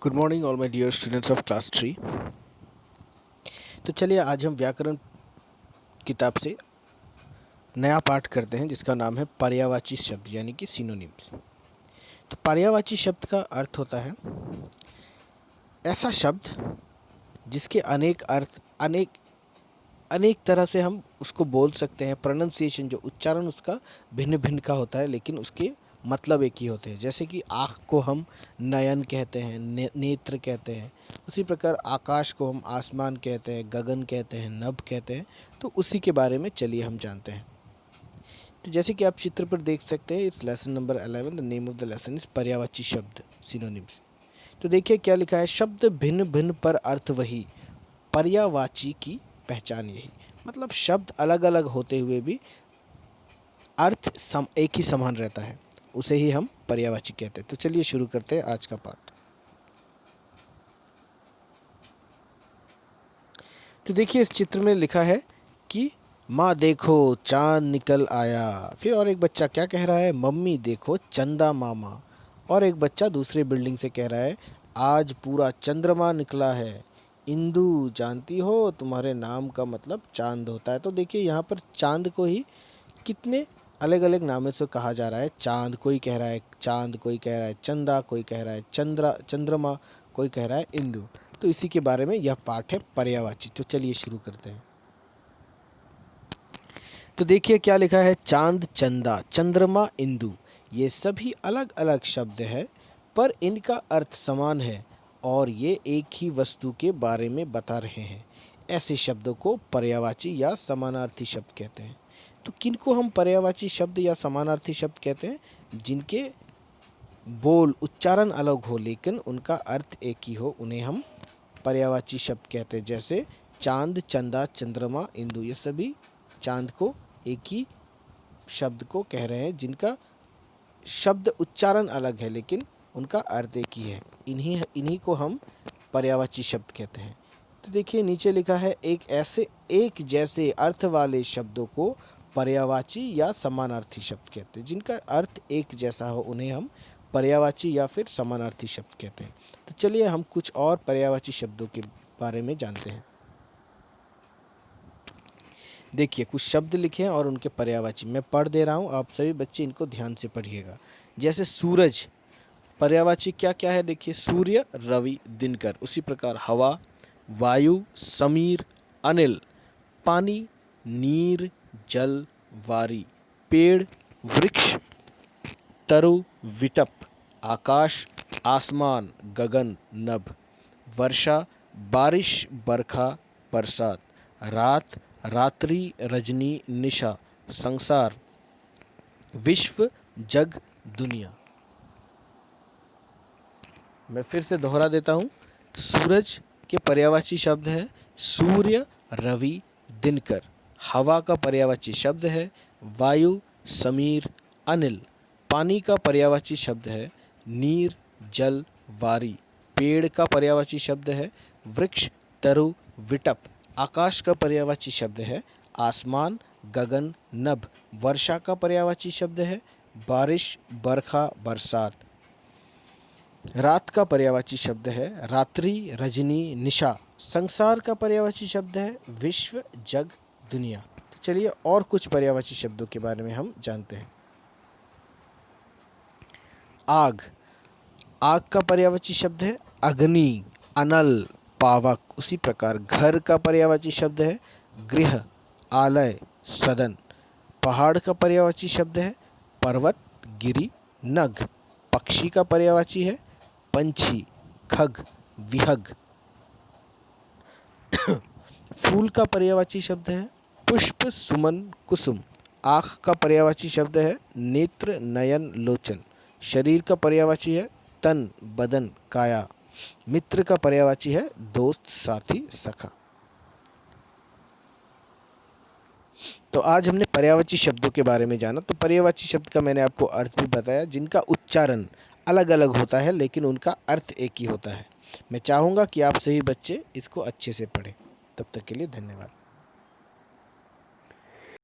Good morning all my dear students of class 3। तो चलिए आज हम व्याकरण किताब से नया पाठ करते हैं जिसका नाम है पर्यायवाची शब्द यानी कि सिनोनिम्स। तो पर्यायवाची शब्द का अर्थ होता है ऐसा शब्द जिसके अनेक अर्थ अनेक अनेक तरह से हम उसको बोल सकते हैं। प्रोनाउंसिएशन जो उच्चारण उसका भिन्न भिन्न का होता है लेकिन उसके मतलब एक ही होते हैं। जैसे कि आँख को हम नयन कहते हैं, नेत्र कहते हैं। उसी प्रकार आकाश को हम आसमान कहते हैं, गगन कहते हैं, नभ कहते हैं। तो उसी के बारे में चलिए हम जानते हैं। तो जैसे कि आप चित्र पर देख सकते हैं, इस lesson number 11 the name of the lesson is पर्यायवाची शब्द सिनोनिम्स। तो देखिए क्या लिखा है, शब्द भिन्न भिन्न पर अर्थ वही, पर्यायवाची की पहचान यही। मतलब शब्द अलग अलग होते हुए भी अर्थ एक ही समान रहता है, उसे ही हम पर्यायवाची कहते हैं। तो चलिए शुरू करते हैं आज का पाठ। तो देखिए इस चित्र में लिखा है कि माँ देखो चांद निकल आया। फिर और एक बच्चा क्या कह रहा है, मम्मी देखो चंदा मामा। और एक बच्चा दूसरे बिल्डिंग से कह रहा है, आज पूरा चंद्रमा निकला है। इंदु जानती हो तुम्हारे नाम का मतलब चांद होता है। तो देखिए यहाँ पर चांद को ही कितने अलग अलग नामों से कहा जा रहा है। चांद कोई कह रहा है चांद, कोई कह रहा है चंदा, कोई कह रहा है चंद्रमा, कोई कह रहा है इंदु। तो इसी के बारे में यह पाठ है पर्यायवाची। तो चलिए शुरू करते हैं। तो देखिए क्या लिखा है, चांद, चंदा, चंद्रमा, इंदु, ये सभी अलग अलग शब्द हैं पर इनका अर्थ समान है और ये एक ही वस्तु के बारे में बता रहे हैं। ऐसे शब्दों को पर्यायवाची या समानार्थी शब्द कहते हैं। तो किनको हम पर्यायवाची शब्द या समानार्थी शब्द कहते हैं, जिनके बोल उच्चारण अलग हो लेकिन उनका अर्थ एक ही हो, उन्हें हम पर्यायवाची शब्द कहते हैं। जैसे चांद, चंदा, चंद्रमा, इंदु, ये सभी चांद को एक ही शब्द को कह रहे हैं, जिनका शब्द उच्चारण अलग है लेकिन उनका अर्थ एक ही है। इन्हीं को हम पर्यायवाची शब्द कहते हैं। तो देखिए नीचे लिखा है, एक जैसे अर्थ वाले शब्दों को पर्यायवाची या समानार्थी शब्द कहते हैं। जिनका अर्थ एक जैसा हो उन्हें हम पर्यायवाची या फिर समानार्थी शब्द कहते हैं। तो चलिए हम कुछ और पर्यायवाची शब्दों के बारे में जानते हैं। देखिए कुछ शब्द लिखे हैं और उनके पर्यायवाची मैं पढ़ दे रहा हूँ, आप सभी बच्चे इनको ध्यान से पढ़िएगा। जैसे सूरज, पर्यायवाची क्या क्या है देखिए, सूर्य, रवि, दिनकर। उसी प्रकार हवा, वायु, समीर, अनिल, पानी, नीर, जल, वारी, पेड़, वृक्ष, तरु, विटप, आकाश, आसमान, गगन, नभ, वर्षा, बारिश, बरखा, बरसात, रात, रात्रि, रजनी, निशा, संसार, विश्व, जग, दुनिया। मैं फिर से दोहरा देता हूँ। सूरज के पर्यायवाची शब्द है सूर्य, रवि, दिनकर। हवा का पर्यायवाची शब्द है वायु, समीर, अनिल। पानी का पर्यायवाची शब्द है नीर, जल, वारी। पेड़ का पर्यायवाची शब्द है वृक्ष, तरु, विटप। आकाश का पर्यायवाची शब्द है आसमान, गगन, नभ। वर्षा का पर्यायवाची शब्द है बारिश, बरखा, बरसात। रात का पर्यायवाची शब्द है रात्रि, रजनी, निशा। संसार का पर्यायवाची शब्द है विश्व, जग, दुनिया। तो चलिए और कुछ पर्यायवाची शब्दों के बारे में हम जानते हैं। आग, आग का पर्यायवाची शब्द है अग्नि, अनल, पावक। उसी प्रकार घर का पर्यायवाची शब्द है गृह, आलय, सदन। पहाड़ का पर्यायवाची शब्द है पर्वत, गिरि, नग। पक्षी का पर्यायवाची है पंछी, खग, विहग। फूल का पर्यायवाची शब्द है पुष्प, सुमन, कुसुम। आँख का पर्यायवाची शब्द है नेत्र, नयन, लोचन। शरीर का पर्यायवाची है तन, बदन, काया। मित्र का पर्यायवाची है दोस्त, साथी, सखा। तो आज हमने पर्यायवाची शब्दों के बारे में जाना। तो पर्यायवाची शब्द का मैंने आपको अर्थ भी बताया, जिनका उच्चारण अलग अलग होता है लेकिन उनका अर्थ एक ही होता है। मैं चाहूँगा कि आप सभी बच्चे इसको अच्छे से पढ़ें। तब तक के लिए धन्यवाद।